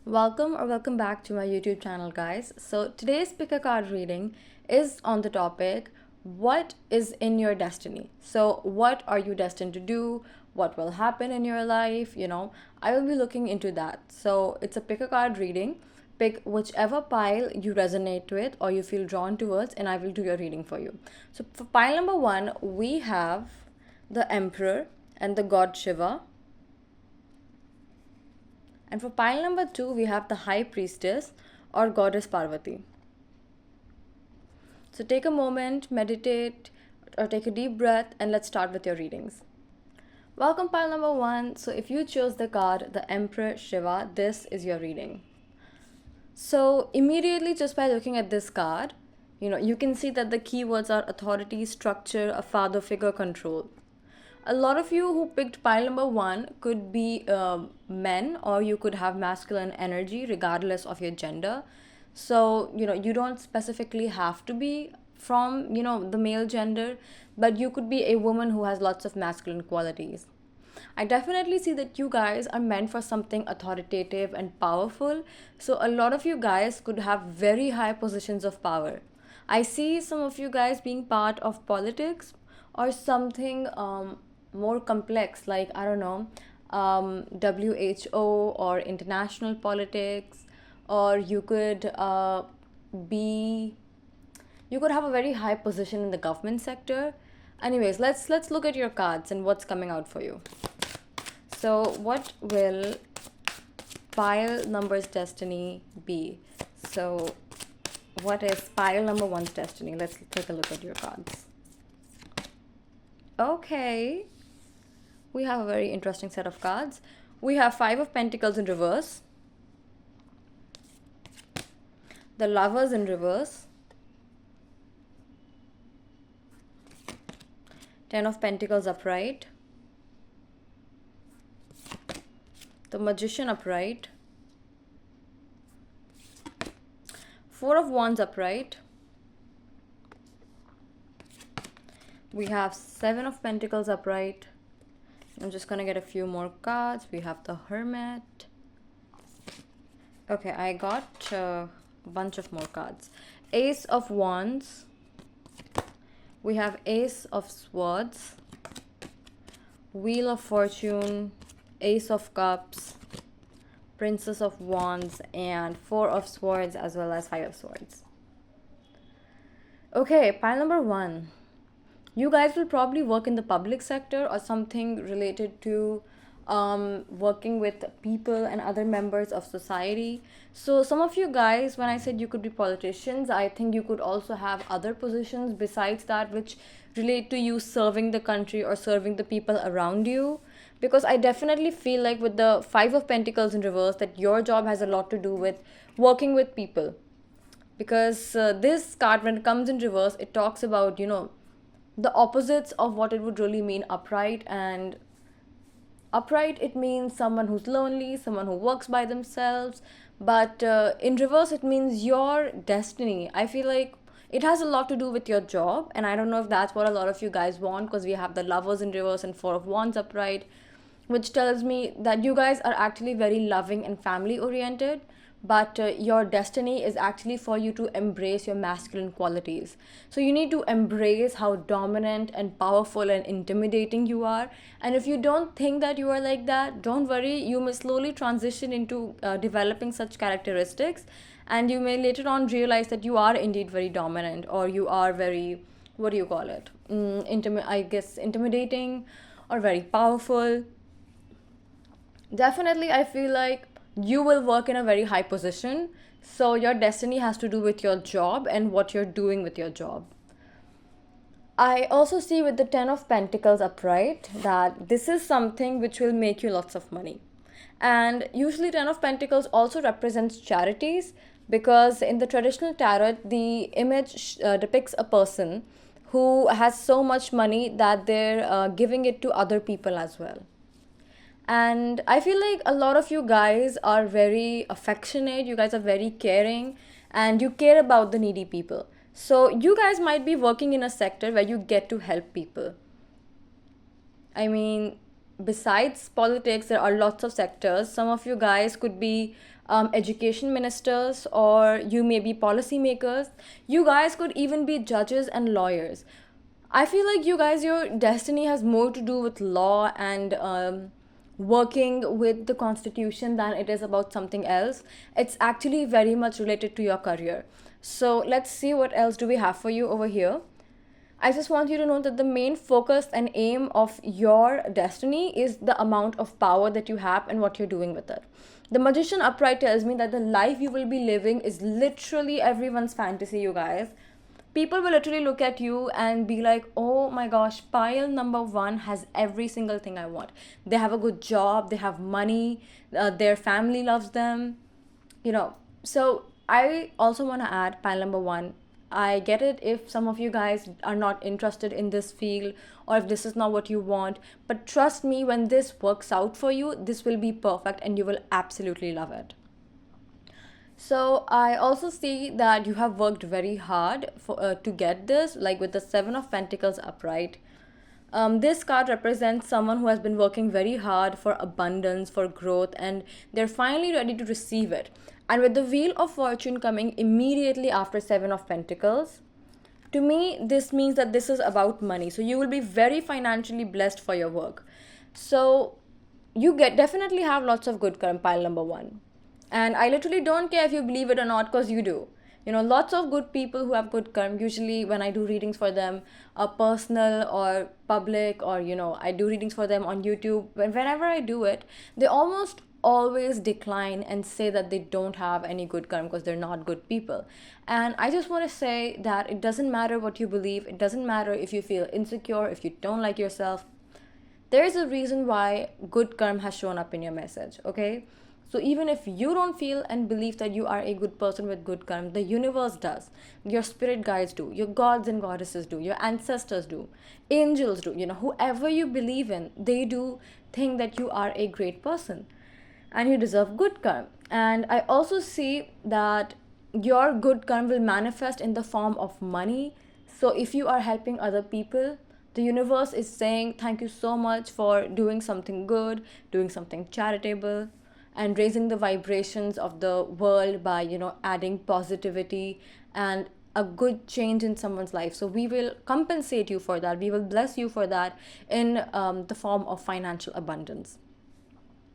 Welcome back to my YouTube channel, guys. So today's pick a card reading is on the topic, what is in your destiny? So what are you destined to do? What will happen in your life? I will be looking into that. So it's a pick a card reading. Pick whichever pile you resonate with or you feel drawn towards, and I will do your reading for you. So for pile number one, we have the Emperor and the god Shiva. And for pile number two, we have the High Priestess or Goddess Parvati. So take a moment, meditate, or take a deep breath, and let's start with your readings. Welcome, pile number one. So if you chose the card, the Emperor Shiva, this is your reading. So immediately, just by looking at this card, you can see that the keywords are authority, structure, a father figure, control. A lot of you who picked pile number one could be men, or you could have masculine energy regardless of your gender. So you don't specifically have to be from the male gender, but you could be a woman who has lots of masculine qualities. I definitely see that you guys are meant for something authoritative and powerful. So a lot of you guys could have very high positions of power. I see some of you guys being part of politics or something more complex, like, I don't know, WHO or international politics, or be you could have a very high position in the government sector. Anyways, let's look at your cards and what's coming out for you. So what will pile number's destiny be? So what is pile number one's destiny? Let's take a look at your cards. Okay, we have a very interesting set of cards. We have Five of Pentacles in reverse, the Lovers in reverse, Ten of Pentacles upright, the Magician upright, Four of Wands upright. We have Seven of Pentacles upright. I'm just gonna get a few more cards. We have the Hermit. Okay, I got a bunch of more cards. Ace of Wands. We have Ace of Swords, Wheel of Fortune, Ace of Cups, Princess of Wands, and Four of Swords, as well as Five of Swords. Okay, pile number one. You guys will probably work in the public sector or something related to working with people and other members of society. So some of you guys, when I said you could be politicians, I think you could also have other positions besides that which relate to you serving the country or serving the people around you. Because I definitely feel like with the Five of Pentacles in reverse that your job has a lot to do with working with people. Because this card, when it comes in reverse, it talks about the opposites of what it would really mean upright. And upright, it means someone who's lonely, someone who works by themselves. But in reverse, it means your destiny. I feel like it has a lot to do with your job, and I don't know if that's what a lot of you guys want, because we have the Lovers in reverse and Four of Wands upright, which tells me that you guys are actually very loving and family oriented, but your destiny is actually for you to embrace your masculine qualities. So you need to embrace how dominant and powerful and intimidating you are. And if you don't think that you are like that, don't worry, you may slowly transition into developing such characteristics, and you may later on realize that you are indeed very dominant, or you are very, what do you call it, intimidating, or very powerful. Definitely, I feel like you will work in a very high position. So your destiny has to do with your job and what you're doing with your job. I also see with the Ten of Pentacles upright that this is something which will make you lots of money. And usually Ten of Pentacles also represents charities, because in the traditional tarot, the image depicts a person who has so much money that they're giving it to other people as well. And I feel like a lot of you guys are very affectionate, you guys are very caring, and you care about the needy people. So you guys might be working in a sector where you get to help people. I mean, besides politics, there are lots of sectors. Some of you guys could be education ministers, or you may be policymakers. You guys could even be judges and lawyers. I feel like you guys, your destiny has more to do with law and working with the constitution than it is about something else. It's actually very much related to your career. So let's see what else do we have for you over here. I just want you to know that the main focus and aim of your destiny is the amount of power that you have and what you're doing with it. The Magician upright tells me that the life you will be living is literally everyone's fantasy, you guys. People will literally look at you and be like, oh my gosh, pile number one has every single thing I want. They have a good job, they have money, their family loves them, you know. So I also want to add pile number one. I get it if some of you guys are not interested in this field, or if this is not what you want, but trust me, when this works out for you, this will be perfect and you will absolutely love it. So I also see that you have worked very hard for to get this, like with the Seven of Pentacles upright. This card represents someone who has been working very hard for abundance, for growth, and they're finally ready to receive it. And with the Wheel of Fortune coming immediately after Seven of Pentacles, to me, this means that this is about money. So you will be very financially blessed for your work. So you get definitely have lots of good karma, pile number one. And I literally don't care if you believe it or not, because you do. You know, lots of good people who have good karma, usually when I do readings for them, personal or public, or, you know, I do readings for them on YouTube, whenever I do it, they almost always decline and say that they don't have any good karma because they're not good people. And I just want to say that it doesn't matter what you believe, it doesn't matter if you feel insecure, if you don't like yourself. There is a reason why good karma has shown up in your message, okay? So even if you don't feel and believe that you are a good person with good karma, the universe does. Your spirit guides do. Your gods and goddesses do. Your ancestors do. Angels do. You know, whoever you believe in, they do think that you are a great person and you deserve good karma. And I also see that your good karma will manifest in the form of money. So if you are helping other people, the universe is saying thank you so much for doing something good, doing something charitable, and raising the vibrations of the world by, you know, adding positivity and a good change in someone's life. So we will compensate you for that, we will bless you for that in the form of financial abundance.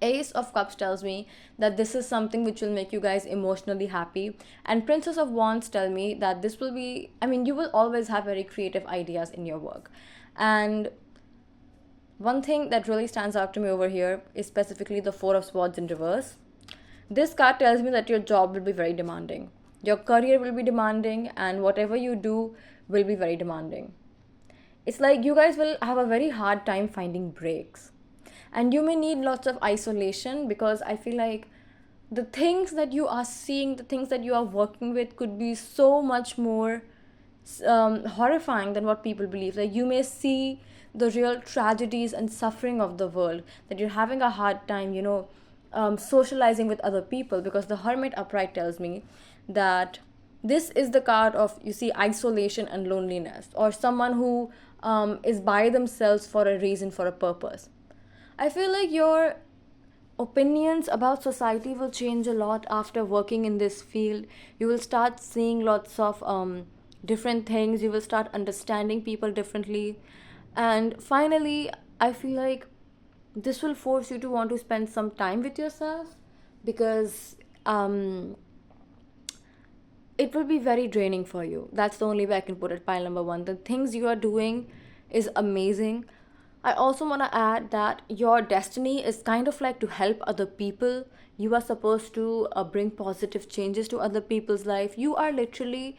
Ace of Cups tells me that this is something which will make you guys emotionally happy. And Princess of Wands tell me that this will be, I mean, you will always have very creative ideas in your work. And one thing that really stands out to me over here is specifically the Four of Swords in reverse. This card tells me that your job will be very demanding. Your career will be demanding, and whatever you do will be very demanding. It's like you guys will have a very hard time finding breaks. And you may need lots of isolation, because I feel like the things that you are seeing, the things that you are working with could be so much more horrifying than what people believe. Like you may see the real tragedies and suffering of the world, that you're having a hard time, you know, socializing with other people, because the Hermit upright tells me that this is the card of, you see, isolation and loneliness, or someone who is by themselves for a reason, for a purpose. I feel like your opinions about society will change a lot after working in this field. You will start seeing lots of different things, you will start understanding people differently. And finally, I feel like this will force you to want to spend some time with yourself, because it will be very draining for you. That's the only way I can put it. Pile number one, the things you are doing is amazing. I also want to add that your destiny is kind of like to help other people. You are supposed to bring positive changes to other people's life. You are literally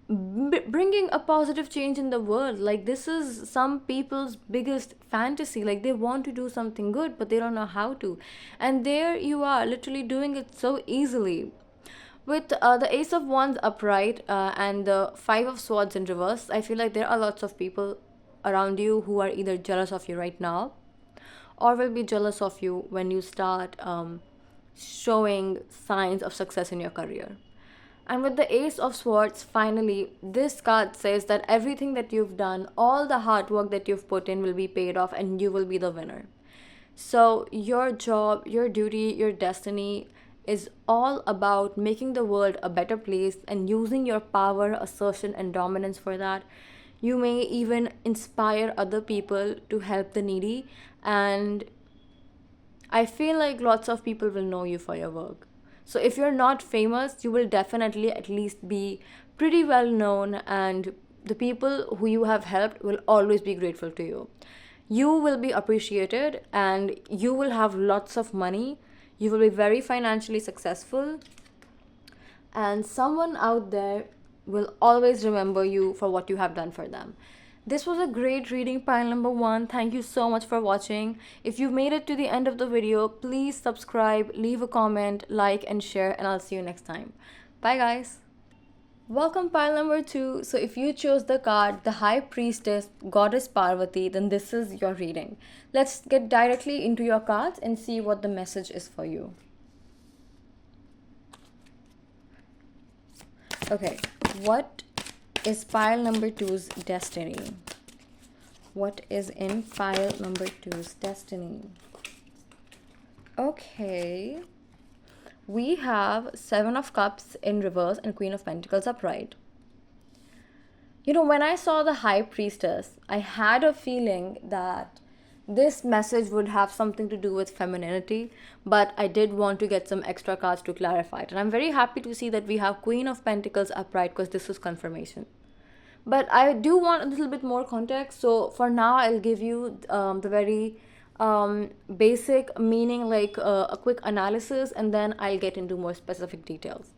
bringing a positive change in the world. Like this is some people's biggest fantasy, like they want to do something good but they don't know how to, and there you are literally doing it so easily. With the Ace of Wands upright and the Five of Swords in reverse, I feel like there are lots of people around you who are either jealous of you right now, or will be jealous of you when you start showing signs of success in your career. And with the Ace of Swords, finally, this card says that everything that you've done, all the hard work that you've put in will be paid off and you will be the winner. So, your job, your duty, your destiny is all about making the world a better place and using your power, assertion, and dominance for that. You may even inspire other people to help the needy, and I feel like lots of people will know you for your work. So if you're not famous, you will definitely at least be pretty well known, and the people who you have helped will always be grateful to you. You will be appreciated and you will have lots of money. You will be very financially successful, and someone out there will always remember you for what you have done for them. This was a great reading pile number one. Thank you so much for watching. If you made it to the end of the video, please subscribe, leave a comment, like, and share, and I'll see you next time. Bye, guys. Welcome, pile number two. So, if you chose the card, the High Priestess, Goddess Parvati, then this is your reading. Let's get directly into your cards and see what the message is for you. Okay, what is pile number two's destiny? What is in pile number two's destiny? Okay, we have Seven of Cups in reverse and Queen of Pentacles upright. You know, when I saw the High Priestess, I had a feeling that this message would have something to do with femininity, but I did want to get some extra cards to clarify it. And I'm very happy to see that we have Queen of Pentacles upright because this was confirmation. But I do want a little bit more context. So for now, I'll give you the very basic meaning, like a quick analysis, and then I'll get into more specific details.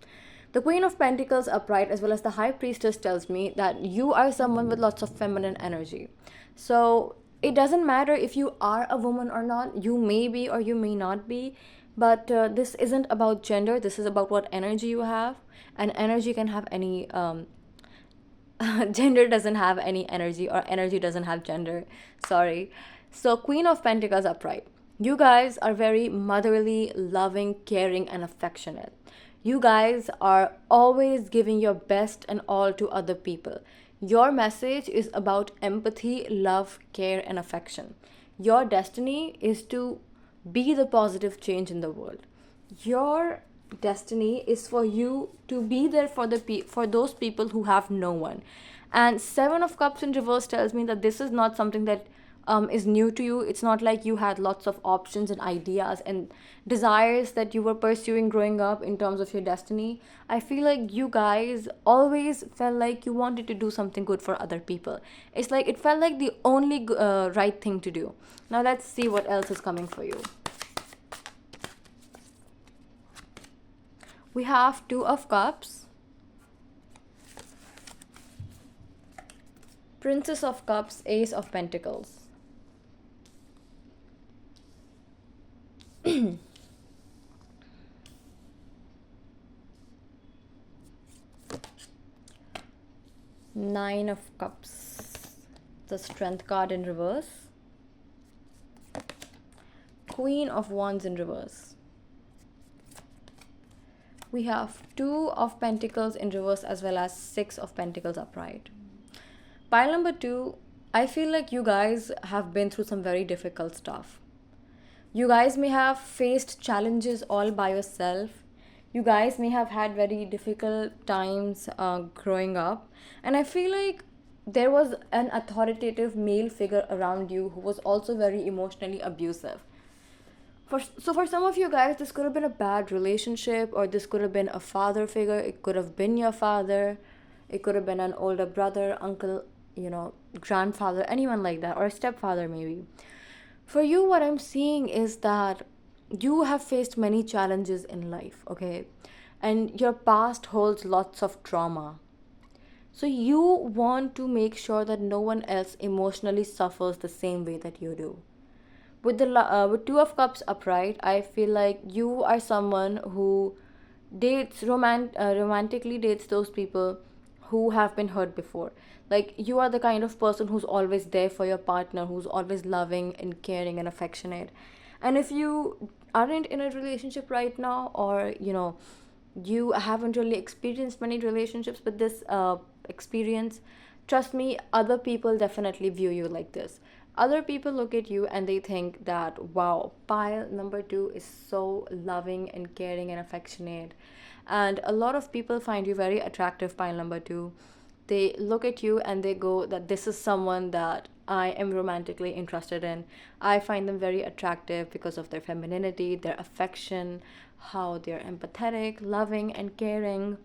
The Queen of Pentacles upright as well as the High Priestess tells me that you are someone with lots of feminine energy. So it doesn't matter if you are a woman or not, you may be or you may not be, but this isn't about gender, this is about what energy you have, and energy can have any gender doesn't have any energy, or energy doesn't have gender. Sorry. So, Queen of Pentacles upright. You guys are very motherly, loving, caring, and affectionate. You guys are always giving your best and all to other people. Your message is about empathy, love, care, and affection. Your destiny is to be the positive change in the world. Your destiny is for you to be there for for those people who have no one. And Seven of Cups in reverse tells me that this is not something that is new to you. It's not like you had lots of options and ideas and desires that you were pursuing growing up in terms of your destiny. I feel like you guys always felt like you wanted to do something good for other people. It's like it felt like the only right thing to do. Now let's see what else is coming for you. We have Two of Cups, Princess of Cups, Ace of Pentacles. Nine of Cups, the Strength card in reverse. Queen of Wands in reverse. We have Two of Pentacles in reverse as well as Six of Pentacles upright. Pile number two, I feel like you guys have been through some very difficult stuff. You guys may have faced challenges all by yourself. You guys may have had very difficult times growing up. And I feel like there was an authoritative male figure around you who was also very emotionally abusive. For some of you guys, this could have been a bad relationship, or this could have been a father figure. It could have been your father. It could have been an older brother, uncle, grandfather, anyone like that, or a stepfather maybe. For you, what I'm seeing is that you have faced many challenges in life, okay? And your past holds lots of trauma. So you want to make sure that no one else emotionally suffers the same way that you do. With Two of Cups upright, I feel like you are someone who romantically dates those people who have been hurt before. Like, you are the kind of person who's always there for your partner, who's always loving and caring and affectionate. And if you aren't in a relationship right now, or you haven't really experienced many relationships, but this experience, trust me, other people definitely view you like this. Other people look at you and they think that, wow, pile number two is so loving and caring and affectionate. And a lot of people find you very attractive, pile number two. They look at you and they go that this is someone that I am romantically interested in. I find them very attractive because of their femininity, their affection, how they're empathetic, loving, and caring.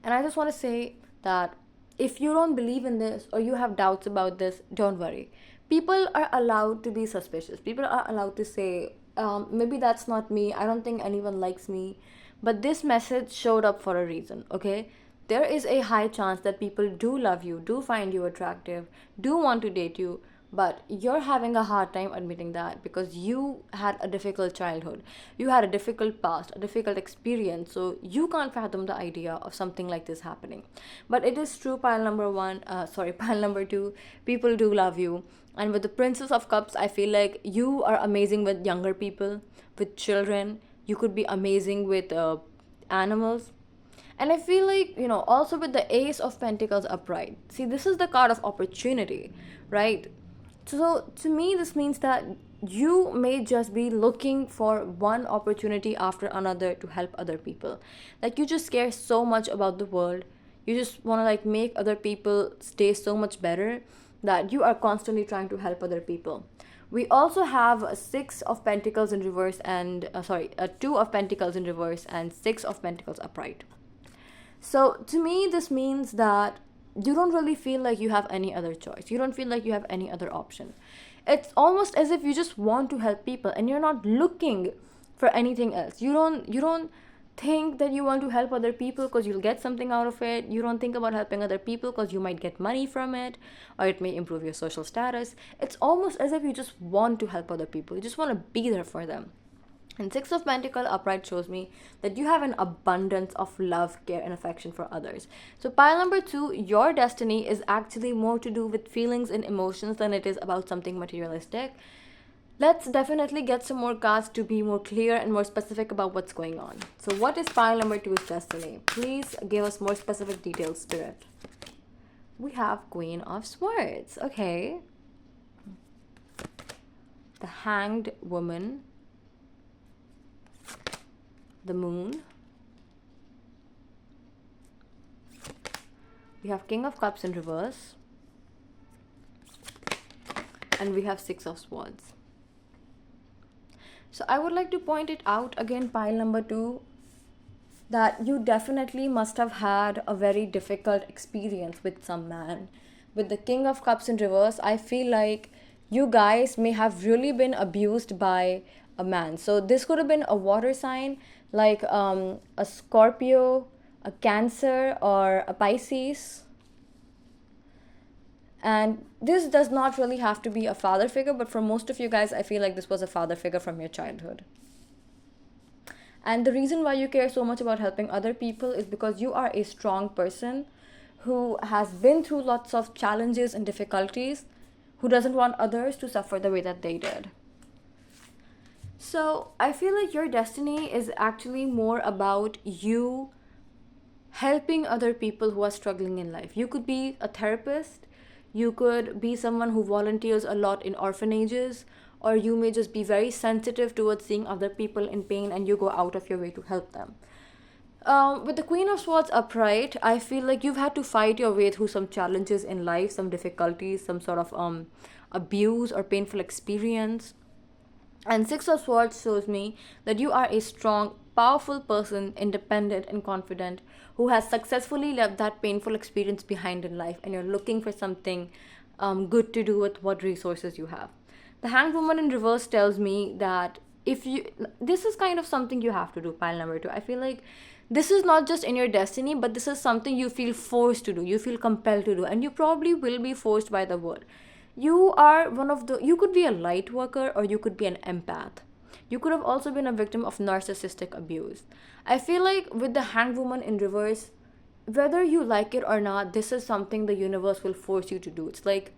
And I just want to say that if you don't believe in this or you have doubts about this, don't worry. People are allowed to be suspicious. People are allowed to say, maybe that's not me. I don't think anyone likes me. But this message showed up for a reason, okay? There is a high chance that people do love you, do find you attractive, do want to date you, but you're having a hard time admitting that because you had a difficult childhood, you had a difficult past, a difficult experience, so you can't fathom the idea of something like this happening. But it is true, pile number one, sorry, pile number two, people do love you. And with the Princess of Cups, I feel like you are amazing with younger people, with children. You could be amazing with animals. And I feel like, also with the Ace of Pentacles upright. See, this is the card of opportunity, right? So to me, this means that you may just be looking for one opportunity after another to help other people. Like you just care so much about the world. You just want to like make other people stay so much better that you are constantly trying to help other people. We also have a Six of Pentacles in reverse and a Two of Pentacles in reverse and Six of Pentacles upright. So to me, this means that you don't really feel like you have any other choice. You don't feel like you have any other option. It's almost as if you just want to help people and you're not looking for anything else. You don't think that you want to help other people because you'll get something out of it. You don't think about helping other people because you might get money from it or it may improve your social status. It's almost as if you just want to help other people. You just want to be there for them. And Six of Pentacles upright shows me that you have an abundance of love, care, and affection for others. So pile number two, your destiny is actually more to do with feelings and emotions than it is about something materialistic. Let's definitely get some more cards to be more clear and more specific about what's going on. So what is pile number two's destiny? Please give us more specific details, Spirit. We have Queen of Swords. Okay. The Hanged Woman. The Moon. We have King of Cups in reverse. And we have Six of Swords. So I would like to point it out again, pile number two, that you definitely must have had a very difficult experience with some man. With the King of Cups in reverse, I feel like you guys may have really been abused by a man. So this could have been a water sign like a Scorpio, a Cancer, or a Pisces. And this does not really have to be a father figure, but for most of you guys, I feel like this was a father figure from your childhood. And the reason why you care so much about helping other people is because you are a strong person who has been through lots of challenges and difficulties, who doesn't want others to suffer the way that they did. So I feel like your destiny is actually more about you helping other people who are struggling in life. You could be a therapist, you could be someone who volunteers a lot in orphanages, or you may just be very sensitive towards seeing other people in pain and you go out of your way to help them. With the Queen of Swords upright, I feel like you've had to fight your way through some challenges in life, some difficulties, some sort of abuse or painful experience. And Six of Swords shows me that you are a strong, powerful person, independent and confident, who has successfully left that painful experience behind in life, and you're looking for something good to do with what resources you have. The Hanged Woman in reverse tells me that this is kind of something you have to do, pile number two. I feel like this is not just in your destiny, but this is something you feel forced to do, you feel compelled to do, and you probably will be forced by the world. You could be a light worker or you could be an empath. You could have also been a victim of narcissistic abuse. I feel like with the Hanged Woman in reverse, whether you like it or not, this is something the universe will force you to do. It's like,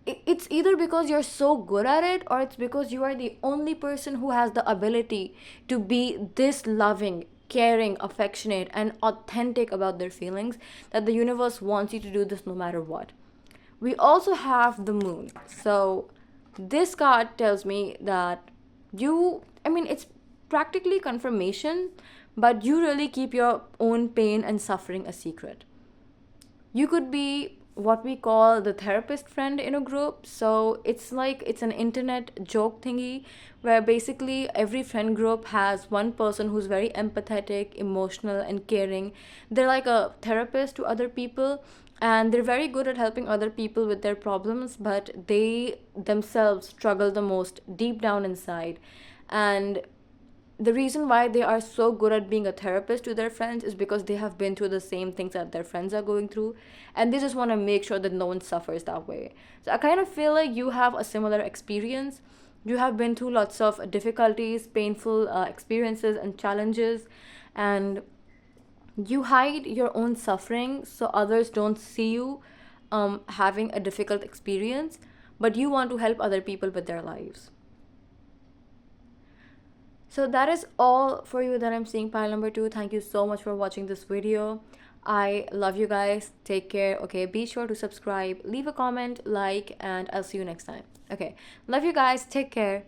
it's either because you're so good at it or it's because you are the only person who has the ability to be this loving, caring, affectionate, and authentic about their feelings, that the universe wants you to do this no matter what. We also have the moon. So this card tells me that I mean, it's practically confirmation, but you really keep your own pain and suffering a secret. You could be what we call the therapist friend in a group. So it's like it's an internet joke thingy where basically every friend group has one person who's very empathetic, emotional, and caring. They're like a therapist to other people, and they're very good at helping other people with their problems, but they themselves struggle the most deep down inside. And the reason why they are so good at being a therapist to their friends is because they have been through the same things that their friends are going through, and they just want to make sure that no one suffers that way. So I kind of feel like you have a similar experience. You have been through lots of difficulties, painful experiences and challenges, and you hide your own suffering so others don't see you having a difficult experience, but you want to help other people with their lives. So that is all for you that I'm seeing, pile number two. Thank you so much for watching this video. I love you guys. Take care. Okay, be sure to subscribe, leave a comment, like, and I'll see you next time. Okay, love you guys. Take care.